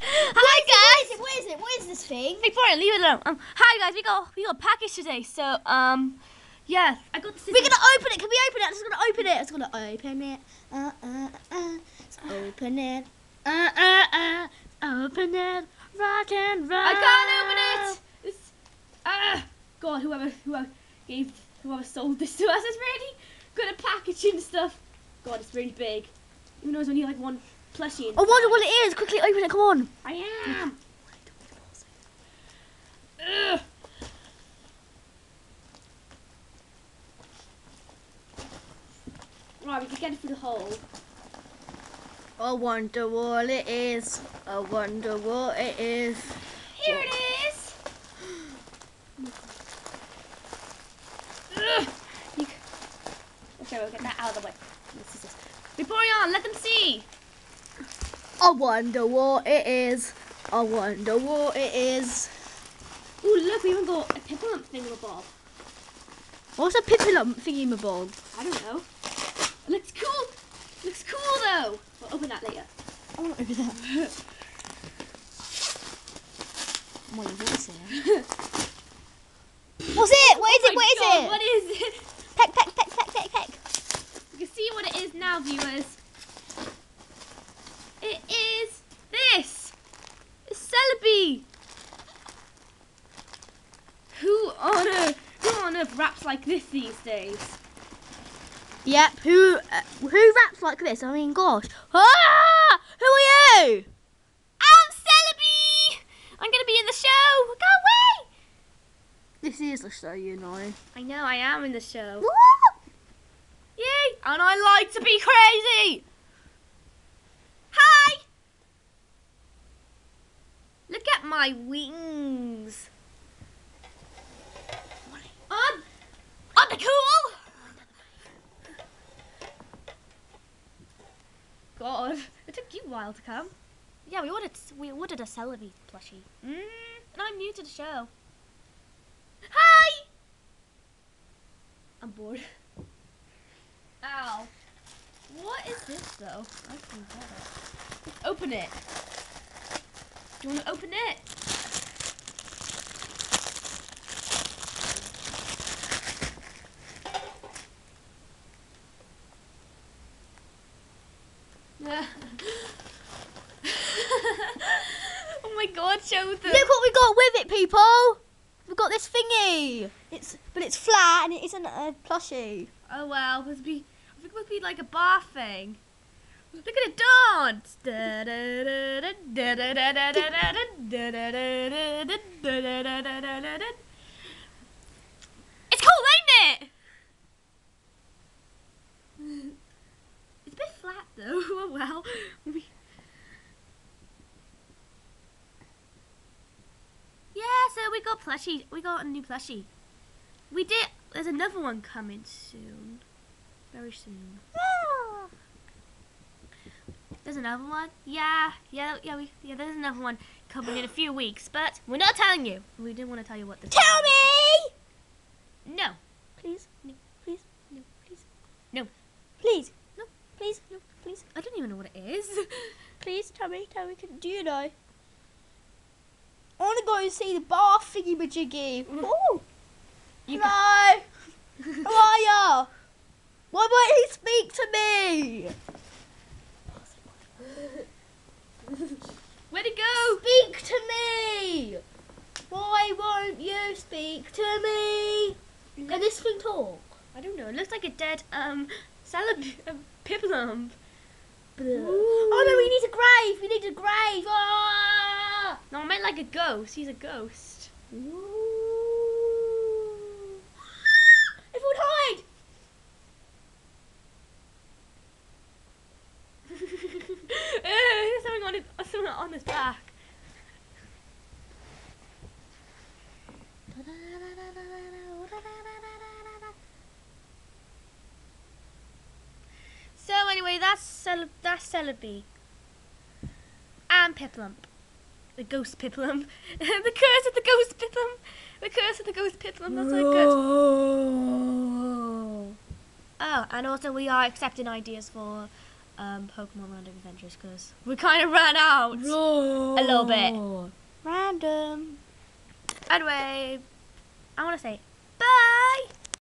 Hi guys. What is it? What is this thing? Victoria, leave it alone. Hi guys, we got a package today. So yeah, I got this. We're gonna open it. Can we open it? I'm just gonna open it. It's gonna open it. Let's open it. Open it. Rock and roll. I can't open it. God, whoever sold this to us is really good at packaging stuff. God, it's really big. Even though it's only like one plushie. I wonder what it is. Quickly open it. Come on. I am. Ugh. Right, we can get it through the hole. I wonder what it is. I wonder what it is. Here it is. Ugh. Okay, we'll get that out of the way. Victoria, let them see. I wonder what it is. I wonder what it is. Ooh, look, we even got a peppermint thingamabob. What's a pipilump thingy-mabob? I don't know. Looks cool. Looks cool though. We'll open that later. I want to open that. Molly, what is it? What's it? What is it? What is it? What is it? Peck, peck, peck, peck, peck, peck. You can see what it is now, viewers. It is this. It's Celebi. Who on earth raps like this these days? Yep. Who raps like this? I mean, gosh. Ah! Who are you? I'm Celebi. I'm gonna be in the show. I can't wait. This is the show, you know. I know. I am in the show. Woo! Yay! And I like to be crazy. Hi. Look at my wings. Aren't they cool? God, it took you a while to come. Yeah, we ordered a Celebi plushie. And I'm new to the show. Hi! I'm bored. Ow. What is this though? I can get it. Let's open it. Do you want to open it? Oh my God! Show them. Look what we got with it, people. We've got this thingy. But it's flat and it isn't a plushie. Oh well, I think it would be like a bar thing. Look at it dance! It's cool, ain't it? It's a bit flat though. Oh well. Yeah, so we got plushie. We got a new plushie. We did. There's another one coming soon. Very soon. There's another one. Yeah. There's another one coming in a few weeks, but we're not telling you. We didn't want to tell you what this. Tell me. No. Please. No. Please. No. Please. No. Please. No. Please. No. Please. I don't even know what it is. Please tell me. Do you know? I want to go and see the bar thingy majiggy. Ooh. Hello. Who are ya? Why won't he speak to me? Where'd it go? Speak to me. Why won't you speak to me? Can this thing talk? I don't know. It looks like a dead pipplump. Oh no, we need a grave. We need a grave. Ah! No, I meant like a ghost. He's a ghost. Everyone hide! There's something on his back. So anyway, that's Celebi and Pipplump, the ghost Pipplump, the curse of the ghost Pipplump, the curse of the ghost Pipplump. That's like good. Oh, and also we are accepting ideas for Pokemon Random Adventures because we kind of ran out a little bit. Random. Anyway, I want to say